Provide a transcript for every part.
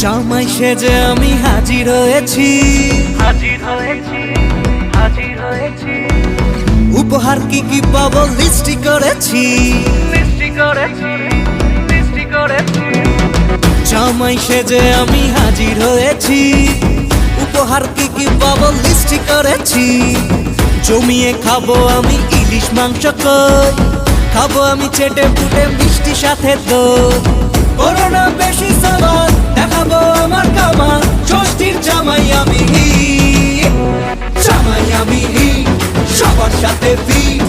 জামাই সেজে আমি হাজির হয়েছি, উপহার কি কি পাবো লিস্টি করেছি। জামাই সেজে আমি হাজির হয়েছি, উপহার কি কি পাবো লিস্টি করেছি। জমিয়ে খাবো আমি ইলিশ মাংস কই, খাবো আমি চেটে পুটে মিষ্টি সাথে দই। করোনা বেশি সাবান দেখাবো আমার কামাল, ষষ্ঠীর জামাই আমি হিট, জামাই আমি হিট, সবার সাথে ফিট,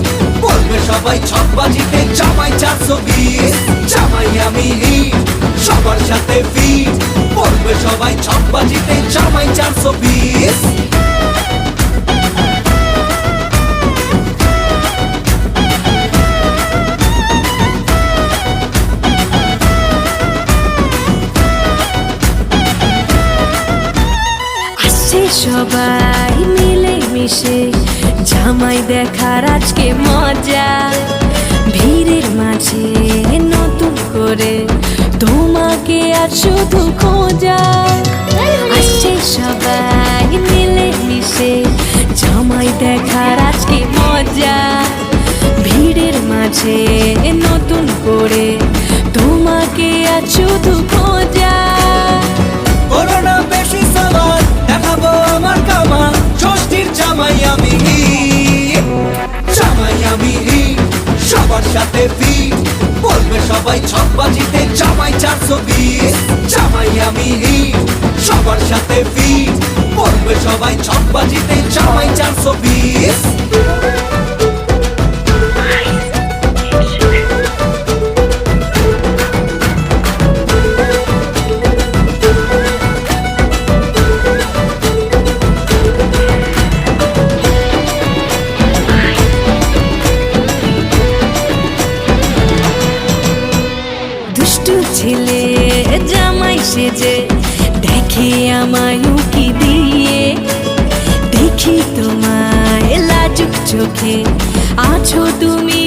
বলবে সবাই ছকবাজিতে জামাই 420। জামাই আমি হিট, সবার সাথে ফিট, বলবে সবাই ছকবাজিতে জামাই 420। সবাই মিলে মিশে জামাই দেখার আজকে মজা, ভিড়ের মাঝে নতুন করে তোমাকে আজ শুধু খোঁজা। আসছে সবাই মিলে মিশে জামাই দেখার আজকে মজা, ভিড়ের মাঝে নতুন করে তোমাকে আজ শুধু খোঁজা। করোনা বেশি সাবান দেখাবো আমার কামাল, ষষ্ঠীর জামাই আমি হিট, জামাই আমি হিট, সবার সাথে ফিট, বলবে সবাই ছকবাজিতে জামাই 420। জামাই আমি হিট, সবার সাথে ফিট, বলবে সবাই ছকবাজিতে জামাই 420। ছেলে জামাই সেজে দেখে আমায় উকি দিয়ে, দেখি তোমায় লাজুক চোখে আছো তুমি